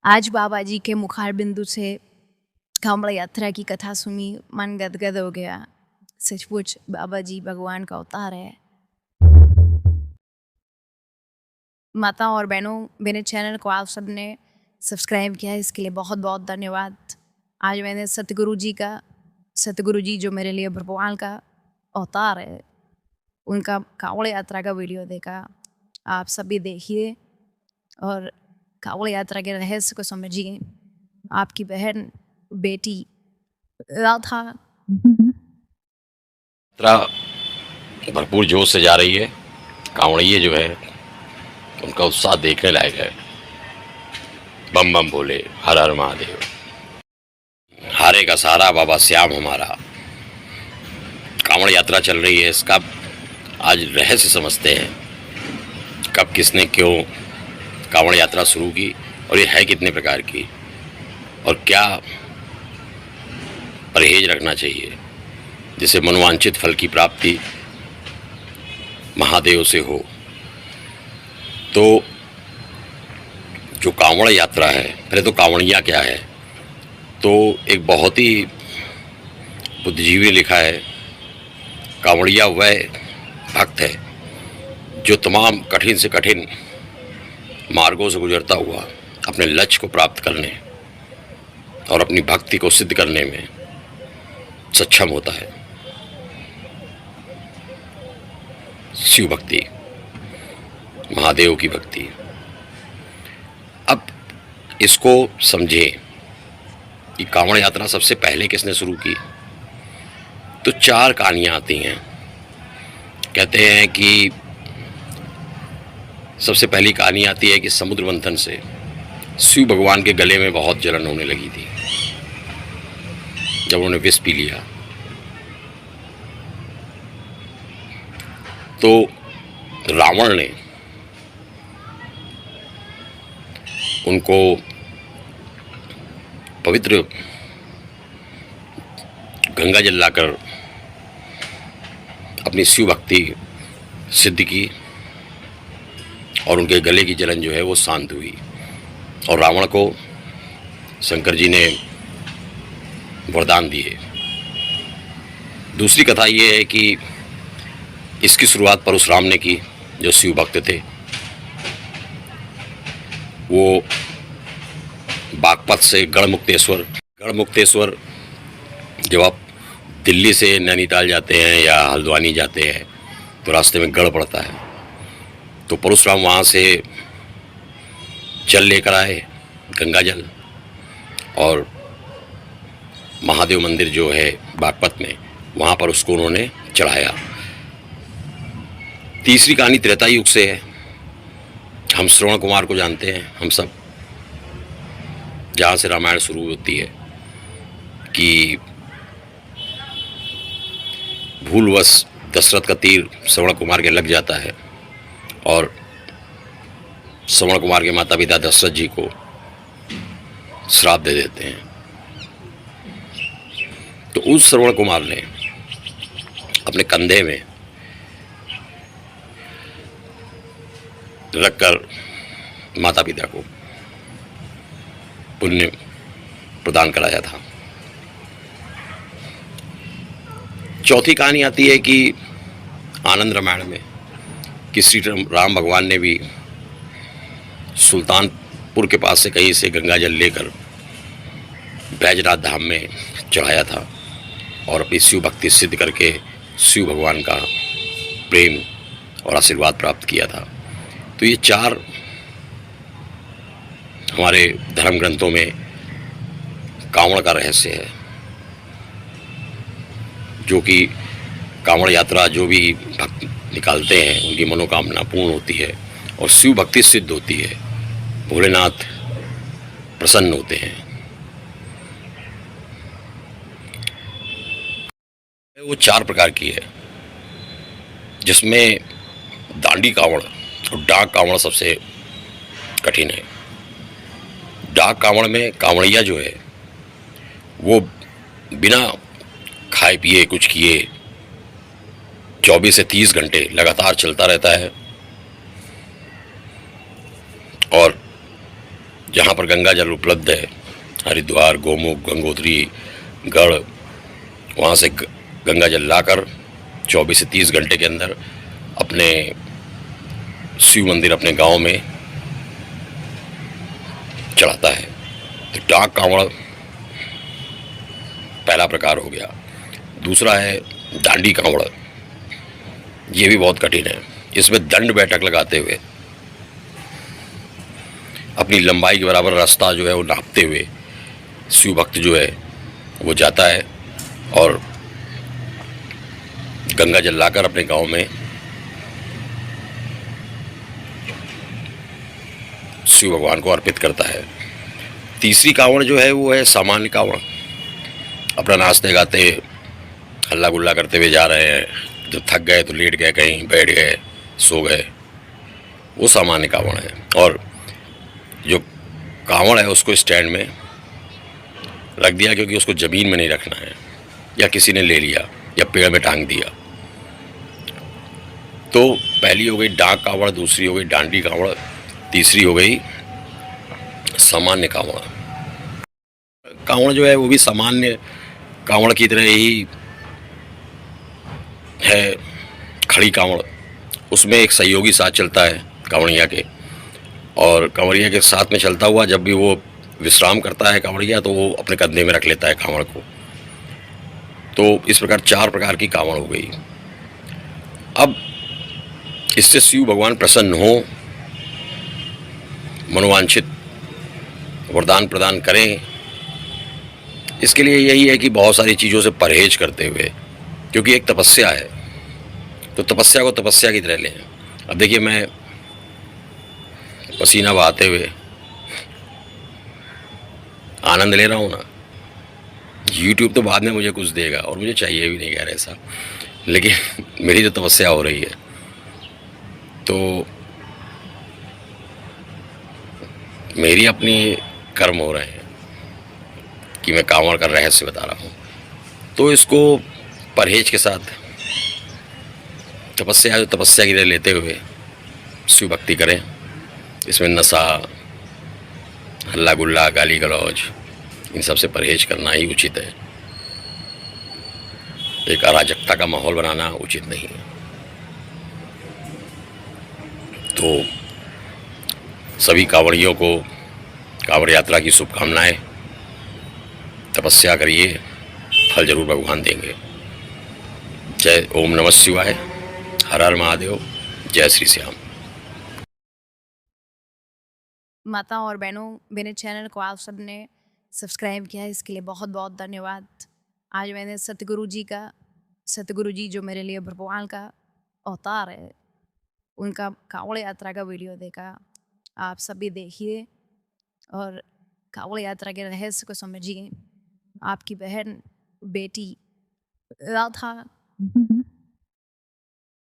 आज बाबा जी के मुखार बिंदु से कांवड़ यात्रा की कथा सुनी, मन गदगद हो गया। सचमुच बाबा जी भगवान का अवतार है। माता और बहनों, मेरे चैनल को आप सबने सब्सक्राइब किया है, इसके लिए बहुत बहुत धन्यवाद। आज मैंने सतगुरु जी जो मेरे लिए भगवान का अवतार है, उनका कांवड़ यात्रा का वीडियो देखा। आप सभी देखिए और कांवड़ यात्रा के रहस्य को समझिए। आपकी बहन बेटी राधा यात्रा भरपूर जोश से जा रही है। कांवड़िए जो है उनका उत्साह देखने लायक है। बम बम भोले, हर हर महादेव। हारे का सहारा बाबा श्याम हमारा। कांवड़ यात्रा चल रही है, इसका आज रहस्य समझते हैं। कब किसने क्यों कांवड़ यात्रा शुरू की और ये है कितने प्रकार की और क्या परहेज रखना चाहिए जिससे मनोवांछित फल की प्राप्ति महादेव से हो। तो जो कांवड़ यात्रा है, पहले तो कांवड़िया क्या है, तो एक बहुत ही बुद्धिजीवी लिखा है, कांवड़िया वह भक्त है जो तमाम कठिन से कठिन मार्गों से गुजरता हुआ अपने लक्ष्य को प्राप्त करने और अपनी भक्ति को सिद्ध करने में सक्षम होता है। शिव भक्ति, महादेव की भक्ति। अब इसको समझें कि कांवड़ यात्रा सबसे पहले किसने शुरू की। तो चार कहानियाँ आती हैं। कहते हैं कि सबसे पहली कहानी आती है कि समुद्र मंथन से शिव भगवान के गले में बहुत जलन होने लगी थी जब उन्होंने विष पी लिया। तो रावण ने उनको पवित्र गंगा जल लाकर अपनी शिव भक्ति सिद्ध की और उनके गले की जलन जो है वो शांत हुई। और रावण को शंकर जी ने वरदान दिए। दूसरी कथा ये है कि इसकी शुरुआत परशुराम ने की, जो शिव भक्त थे। वो बागपत से गढ़मुक्तेश्वर जब आप दिल्ली से नैनीताल जाते हैं या हल्द्वानी जाते हैं तो रास्ते में गढ़ पड़ता है। तो परशुराम वहाँ से जल लेकर आए, गंगा जल, और महादेव मंदिर जो है बागपत में, वहाँ पर उसको उन्होंने चढ़ाया। तीसरी कहानी त्रेता युग से है। हम श्रवण कुमार को जानते हैं, हम सब, जहाँ से रामायण शुरू होती है कि भूलवश दशरथ का तीर श्रवण कुमार के लग जाता है और श्रवण कुमार के माता पिता दशरथ जी को श्राप दे देते हैं। तो उस श्रवण कुमार ने अपने कंधे में रखकर माता पिता को पुण्य प्रदान कराया था। चौथी कहानी आती है कि आनंद रामायण में कि श्री राम भगवान ने भी सुल्तानपुर के पास से कहीं से गंगा जल लेकर बैजनाथ धाम में चढ़ाया था और अपनी शिव भक्ति सिद्ध करके शिव भगवान का प्रेम और आशीर्वाद प्राप्त किया था। तो ये चार हमारे धर्म ग्रंथों में कांवड़ का रहस्य है, जो कि कांवड़ यात्रा जो भी भक्त निकालते हैं उनकी मनोकामना पूर्ण होती है और शिव भक्ति सिद्ध होती है, भोलेनाथ प्रसन्न होते हैं। वो चार प्रकार की है, जिसमें दांडी कांवड़ और डाक कांवड़ सबसे कठिन है। डाक कांवड़ में कांवड़िया जो है वो बिना खाए पिए कुछ किए 24 से 30 घंटे लगातार चलता रहता है और जहाँ पर गंगा जल उपलब्ध है, हरिद्वार, गोमुख, गंगोत्री, गढ़, वहाँ से गंगा जल लाकर 24 से 30 घंटे के अंदर अपने शिव मंदिर अपने गांव में चढ़ाता है। तो डाक कांवड़ पहला प्रकार हो गया। दूसरा है डांडी कांवड़। ये भी बहुत कठिन है। इसमें दंड बैठक लगाते हुए अपनी लंबाई के बराबर रास्ता जो है वो नापते हुए शिव भक्त जो है वो जाता है और गंगा जल लाकर अपने गांव में शिव भगवान को अर्पित करता है। तीसरी कांवड़ जो है वो है सामान्य कांवड़। अपना नाचते गाते हल्ला गुल्ला करते हुए जा रहे हैं, जब थक गए तो लेट गए, कहीं बैठ गए, सो गए, वो सामान्य कांवड़ है। और जो कांवड़ है उसको स्टैंड में रख दिया क्योंकि उसको ज़मीन में नहीं रखना है, या किसी ने ले लिया या पेड़ में टांग दिया। तो पहली हो गई डाक कांवड़, दूसरी हो गई डांडी कांवड़, तीसरी हो गई सामान्य कांवड़। कांवड़ जो है वो भी सामान्य कांवड़ की तरह ही है, खड़ी कांवड़। उसमें एक सहयोगी साथ चलता है कांवड़िया के, और कांवड़िया के साथ में चलता हुआ जब भी वो विश्राम करता है कांवड़िया, तो वो अपने कंधे में रख लेता है कांवड़ को। तो इस प्रकार 4 प्रकार की कांवड़ हो गई। अब इससे शिव भगवान प्रसन्न हो, मनोवांछित वरदान प्रदान करें, इसके लिए यही है कि बहुत सारी चीज़ों से परहेज करते हुए, क्योंकि एक तपस्या है, तो तपस्या को तपस्या की तरह लें। अब देखिए, मैं पसीना बहाते हुए आनंद ले रहा हूँ ना। YouTube तो बाद में मुझे कुछ देगा और मुझे चाहिए भी नहीं, कह रहे ऐसा, लेकिन मेरी जो तपस्या हो रही है, तो मेरी अपनी कर्म हो रहे हैं कि मैं कांवड़ का रहस्य बता रहा हूँ। तो इसको परहेज के साथ तपस्या की तरह लेते हुए शिव भक्ति करें। इसमें नशा, हल्ला गुल्ला, गाली गलौज, इन सब से परहेज करना ही उचित है। एक अराजकता का माहौल बनाना उचित नहीं है। तो सभी कांवड़ियों को कांवड़ यात्रा की शुभकामनाएं। तपस्या करिए, फल जरूर भगवान देंगे। जय ओम नमः शिवाय, हर हर महादेव, जय श्री श्याम। माता और बहनों, मेरे चैनल को आप सबने सब्सक्राइब किया है, इसके लिए बहुत बहुत धन्यवाद। आज मैंने सतगुरु जी जो मेरे लिए भगवान का अवतार है, उनका कांवड़ यात्रा का वीडियो देखा। आप सभी देखिए और कांवड़ यात्रा के रहस्य को समझिए। आपकी बहन बेटी राधा